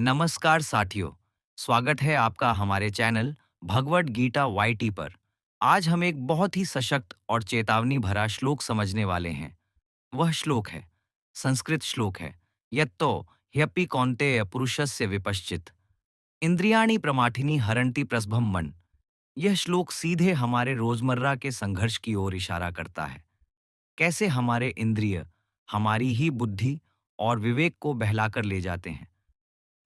नमस्कार साथियों, स्वागत है आपका हमारे चैनल भगवड गीता वाईटी पर। आज हम एक बहुत ही सशक्त और चेतावनी भरा श्लोक समझने वाले हैं। वह श्लोक है, संस्कृत श्लोक है, यत्तो ह्यपि कौन्तेय पुरुषस्य विपश्चित इंद्रियाणि प्रमाथिनी हरन्ति प्रसभम मन। यह श्लोक सीधे हमारे रोजमर्रा के संघर्ष की ओर इशारा करता है। कैसे हमारे इंद्रिय हमारी ही बुद्धि और विवेक को बहलाकर ले जाते हैं।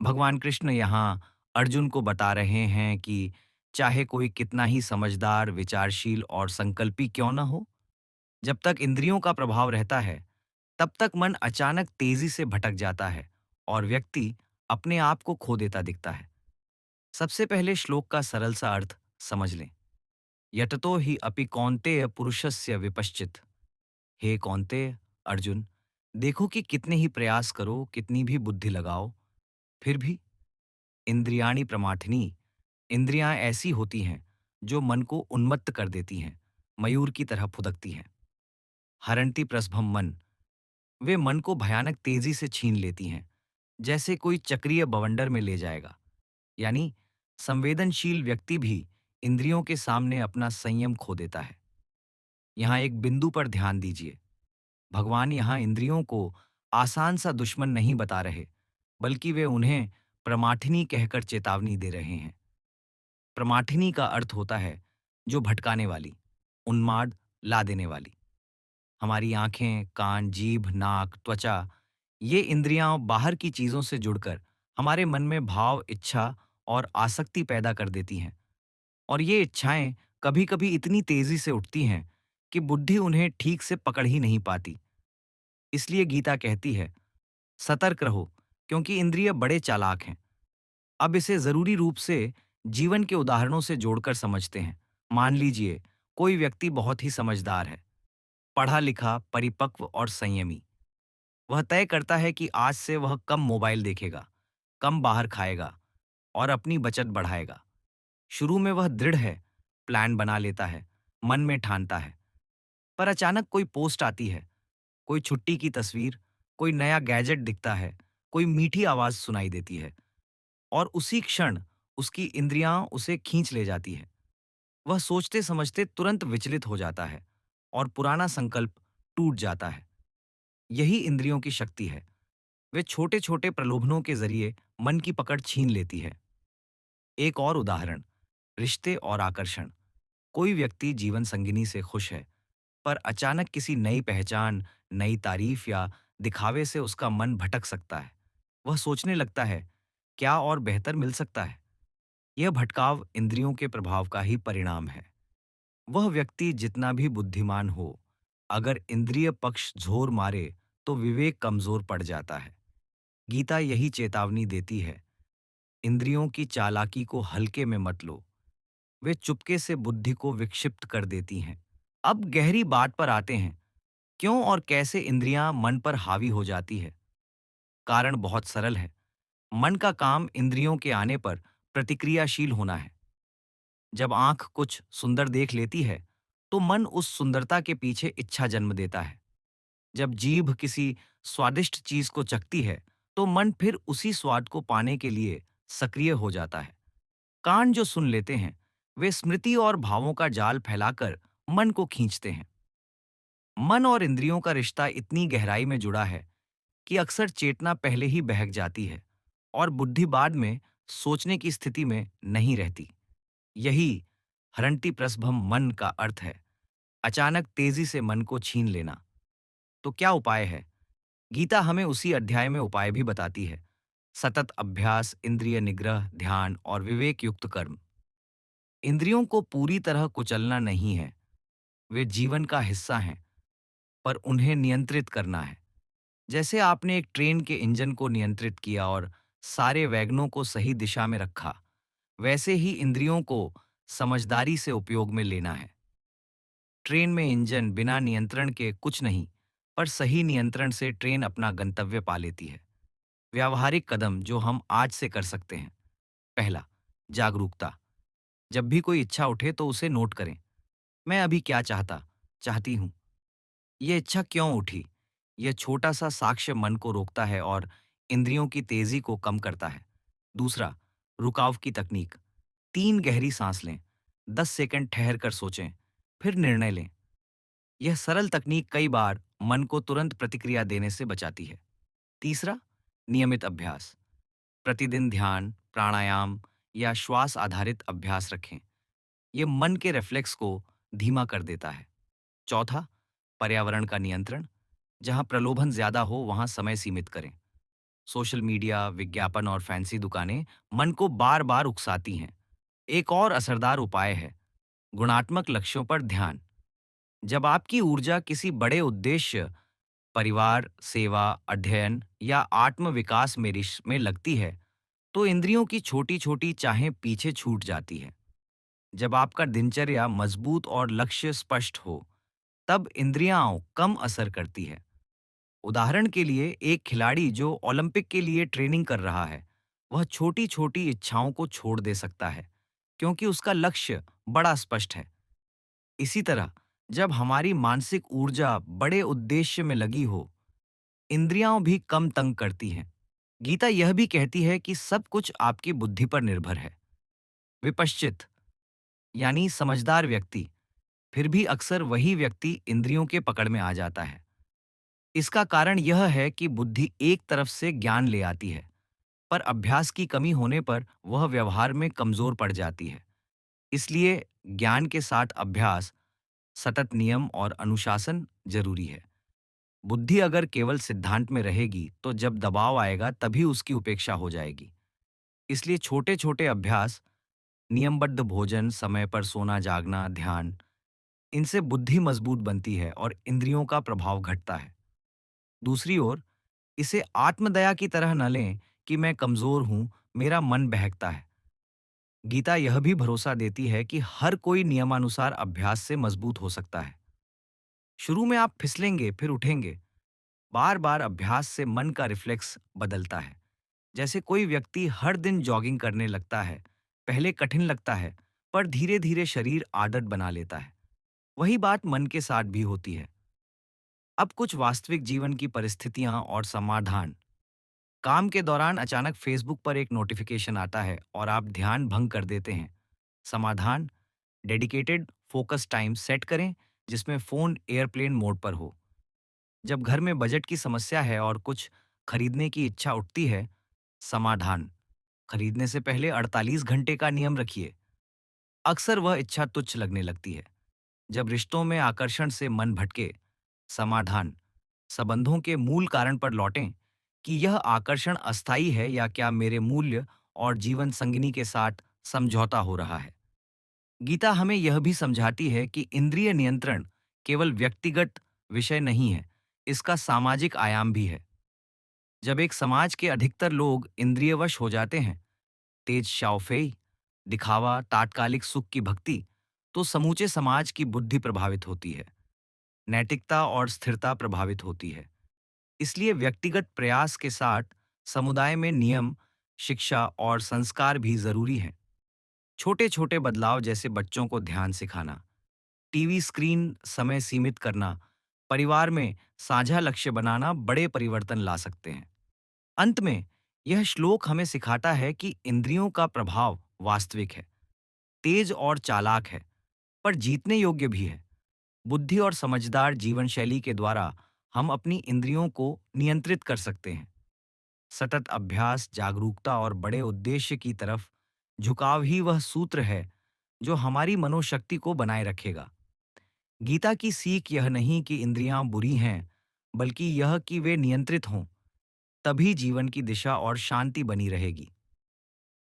भगवान कृष्ण यहाँ अर्जुन को बता रहे हैं कि चाहे कोई कितना ही समझदार, विचारशील और संकल्पी क्यों न हो, जब तक इंद्रियों का प्रभाव रहता है, तब तक मन अचानक तेजी से भटक जाता है और व्यक्ति अपने आप को खो देता दिखता है। सबसे पहले श्लोक का सरल सा अर्थ समझ लें। यततो ही अपि कौन्तेय पुरुषस्य विपश्चित। हे कौन्तेय, अर्जुन, देखो कि कितने ही प्रयास करो, कितनी भी बुद्धि लगाओ, फिर भी इंद्रियाणि प्रमाथिनी, इंद्रियां ऐसी होती हैं जो मन को उन्मत्त कर देती हैं, मयूर की तरह फुदकती हैं। हरंती प्रस्भम मन, वे मन को भयानक तेजी से छीन लेती हैं, जैसे कोई चक्रीय बवंडर में ले जाएगा। यानी संवेदनशील व्यक्ति भी इंद्रियों के सामने अपना संयम खो देता है। यहाँ एक बिंदु पर ध्यान दीजिए। भगवान यहाँ इंद्रियों को आसान सा दुश्मन नहीं बता रहे, बल्कि वे उन्हें प्रमाथिनी कहकर चेतावनी दे रहे हैं। प्रमाठिनी का अर्थ होता है जो भटकाने वाली, उन्माद ला देने वाली। हमारी आंखें, कान, जीभ, नाक, त्वचा, ये इंद्रियां बाहर की चीजों से जुड़कर हमारे मन में भाव, इच्छा और आसक्ति पैदा कर देती हैं। और ये इच्छाएं कभी-कभी इतनी तेजी से उठती हैं कि बुद्धि उन्हें ठीक से पकड़ ही नहीं पाती। इसलिए गीता कहती है, सतर्क रहो, क्योंकि इंद्रिय बड़े चालाक हैं। अब इसे जरूरी रूप से जीवन के उदाहरणों से जोड़कर समझते हैं। मान लीजिए कोई व्यक्ति बहुत ही समझदार है, पढ़ा लिखा, परिपक्व और संयमी। वह तय करता है कि आज से वह कम मोबाइल देखेगा, कम बाहर खाएगा और अपनी बचत बढ़ाएगा। शुरू में वह दृढ़ है, प्लान बना लेता है, मन में ठानता है। पर अचानक कोई पोस्ट आती है, कोई छुट्टी की तस्वीर, कोई नया गैजेट दिखता है, कोई मीठी आवाज सुनाई देती है और उसी क्षण उसकी इंद्रियां उसे खींच ले जाती है। वह सोचते समझते तुरंत विचलित हो जाता है और पुराना संकल्प टूट जाता है। यही इंद्रियों की शक्ति है। वे छोटे छोटे प्रलोभनों के जरिए मन की पकड़ छीन लेती है। एक और उदाहरण, रिश्ते और आकर्षण। कोई व्यक्ति जीवन संगिनी से खुश है, पर अचानक किसी नई पहचान, नई तारीफ या दिखावे से उसका मन भटक सकता है। वह सोचने लगता है, क्या और बेहतर मिल सकता है। यह भटकाव इंद्रियों के प्रभाव का ही परिणाम है। वह व्यक्ति जितना भी बुद्धिमान हो, अगर इंद्रिय पक्ष जोर मारे तो विवेक कमजोर पड़ जाता है। गीता यही चेतावनी देती है, इंद्रियों की चालाकी को हल्के में मत लो। वे चुपके से बुद्धि को विक्षिप्त कर देती हैं। अब गहरी बात पर आते हैं, क्यों और कैसे इंद्रियां मन पर हावी हो जाती है। कारण बहुत सरल है। मन का काम इंद्रियों के आने पर प्रतिक्रियाशील होना है। जब आंख कुछ सुंदर देख लेती है, तो मन उस सुंदरता के पीछे इच्छा जन्म देता है। जब जीभ किसी स्वादिष्ट चीज को चखती है, तो मन फिर उसी स्वाद को पाने के लिए सक्रिय हो जाता है। कान जो सुन लेते हैं, वे स्मृति और भावों का जाल फैलाकर मन को खींचते हैं। मन और इंद्रियों का रिश्ता इतनी गहराई में जुड़ा है कि अक्सर चेतना पहले ही बहक जाती है और बुद्धि बाद में सोचने की स्थिति में नहीं रहती। यही हरंती प्रसभम मन का अर्थ है, अचानक तेजी से मन को छीन लेना। तो क्या उपाय है? गीता हमें उसी अध्याय में उपाय भी बताती है। सतत अभ्यास, इंद्रिय निग्रह, ध्यान और विवेक युक्त कर्म। इंद्रियों को पूरी तरह कुचलना नहीं है, वे जीवन का हिस्सा हैं, पर उन्हें नियंत्रित करना है। जैसे आपने एक ट्रेन के इंजन को नियंत्रित किया और सारे वैगनों को सही दिशा में रखा, वैसे ही इंद्रियों को समझदारी से उपयोग में लेना है। ट्रेन में इंजन बिना नियंत्रण के कुछ नहीं, पर सही नियंत्रण से ट्रेन अपना गंतव्य पा लेती है। व्यावहारिक कदम जो हम आज से कर सकते हैं। पहला, जागरूकता। जब भी कोई इच्छा उठे तो उसे नोट करें। मैं अभी क्या चाहती हूँ। ये इच्छा क्यों उठी? यह छोटा सा साक्ष्य मन को रोकता है और इंद्रियों की तेजी को कम करता है। दूसरा, रुकाव की तकनीक। 3 गहरी सांस लें, 10 सेकंड ठहर कर सोचें, फिर निर्णय लें। यह सरल तकनीक कई बार मन को तुरंत प्रतिक्रिया देने से बचाती है। तीसरा, नियमित अभ्यास। प्रतिदिन ध्यान, प्राणायाम या श्वास आधारित अभ्यास रखें। यह मन के रिफ्लेक्स को धीमा कर देता है। चौथा, पर्यावरण का नियंत्रण। जहां प्रलोभन ज्यादा हो वहां समय सीमित करें। सोशल मीडिया, विज्ञापन और फैंसी दुकानें मन को बार बार उकसाती हैं। एक और असरदार उपाय है गुणात्मक लक्ष्यों पर ध्यान। जब आपकी ऊर्जा किसी बड़े उद्देश्य, परिवार, सेवा, अध्ययन या आत्म विकास में लगती है, तो इंद्रियों की छोटी छोटी चाहें पीछे छूट जाती है। जब आपका दिनचर्या मजबूत और लक्ष्य स्पष्ट हो, तब इंद्रियां कम असर करती है। उदाहरण के लिए, एक खिलाड़ी जो ओलंपिक के लिए ट्रेनिंग कर रहा है, वह छोटी छोटी इच्छाओं को छोड़ दे सकता है, क्योंकि उसका लक्ष्य बड़ा स्पष्ट है। इसी तरह, जब हमारी मानसिक ऊर्जा बड़े उद्देश्य में लगी हो, इंद्रियां भी कम तंग करती हैं। गीता यह भी कहती है कि सब कुछ आपकी बुद्धि पर निर्भर है। विपश्चित यानी समझदार व्यक्ति, फिर भी अक्सर वही व्यक्ति इंद्रियों के पकड़ में आ जाता है। इसका कारण यह है कि बुद्धि एक तरफ से ज्ञान ले आती है, पर अभ्यास की कमी होने पर वह व्यवहार में कमजोर पड़ जाती है। इसलिए ज्ञान के साथ अभ्यास, सतत नियम और अनुशासन जरूरी है। बुद्धि अगर केवल सिद्धांत में रहेगी तो जब दबाव आएगा तभी उसकी उपेक्षा हो जाएगी। इसलिए छोटे छोटे अभ्यास, नियमबद्ध भोजन, समय पर सोना जागना, ध्यान, इनसे बुद्धि मजबूत बनती है और इंद्रियों का प्रभाव घटता है। दूसरी ओर, इसे आत्मदया की तरह न लें कि मैं कमजोर हूं, मेरा मन बहकता है। गीता यह भी भरोसा देती है कि हर कोई नियमानुसार अभ्यास से मजबूत हो सकता है। शुरू में आप फिसलेंगे, फिर उठेंगे। बार बार अभ्यास से मन का रिफ्लेक्स बदलता है। जैसे कोई व्यक्ति हर दिन जॉगिंग करने लगता है। पहले कठिन लगता है, पर धीरे धीरे शरीर आदत बना लेता है। वही बात मन के साथ भी होती है। अब कुछ वास्तविक जीवन की परिस्थितियां और समाधान। काम के दौरान अचानक फेसबुक पर एक नोटिफिकेशन आता है और आप ध्यान भंग कर देते हैं। समाधान, डेडिकेटेड फोकस टाइम सेट करें, जिसमें फोन एयरप्लेन मोड पर हो। जब घर में बजट की समस्या है और कुछ खरीदने की इच्छा उठती है, समाधान, खरीदने से पहले 48 घंटे का नियम रखिए। अक्सर वह इच्छा तुच्छ लगने लगती है। जब रिश्तों में आकर्षण से मन भटके, समाधान, संबंधों के मूल कारण पर लौटें कि यह आकर्षण अस्थायी है या क्या मेरे मूल्य और जीवन संगिनी के साथ समझौता हो रहा है। गीता हमें यह भी समझाती है कि इंद्रिय नियंत्रण केवल व्यक्तिगत विषय नहीं है, इसका सामाजिक आयाम भी है। जब एक समाज के अधिकतर लोग इंद्रियवश हो जाते हैं, तेज शाओफेई, दिखावा, तात्कालिक सुख की भक्ति, तो समूचे समाज की बुद्धि प्रभावित होती है, नैतिकता और स्थिरता प्रभावित होती है। इसलिए व्यक्तिगत प्रयास के साथ समुदाय में नियम, शिक्षा और संस्कार भी जरूरी हैं। छोटे छोटे बदलाव जैसे बच्चों को ध्यान सिखाना, टीवी स्क्रीन समय सीमित करना, परिवार में साझा लक्ष्य बनाना बड़े परिवर्तन ला सकते हैं। अंत में, यह श्लोक हमें सिखाता है कि इंद्रियों का प्रभाव वास्तविक है, तेज और चालाक है, पर जीतने योग्य भी है। बुद्धि और समझदार जीवन शैली के द्वारा हम अपनी इंद्रियों को नियंत्रित कर सकते हैं। सतत अभ्यास, जागरूकता और बड़े उद्देश्य की तरफ झुकाव ही वह सूत्र है जो हमारी मनोशक्ति को बनाए रखेगा। गीता की सीख यह नहीं कि इंद्रियां बुरी हैं, बल्कि यह कि वे नियंत्रित हों, तभी जीवन की दिशा और शांति बनी रहेगी।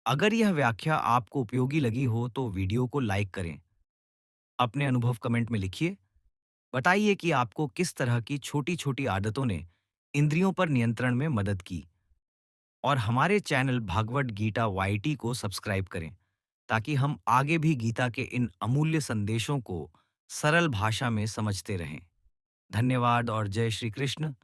अगर यह व्याख्या आपको उपयोगी लगी हो तो वीडियो को लाइक करें, अपने अनुभव कमेंट में लिखिए। बताइए कि आपको किस तरह की छोटी छोटी आदतों ने इंद्रियों पर नियंत्रण में मदद की। और हमारे चैनल भागवत गीता वाईटी को सब्सक्राइब करें, ताकि हम आगे भी गीता के इन अमूल्य संदेशों को सरल भाषा में समझते रहें। धन्यवाद और जय श्री कृष्ण।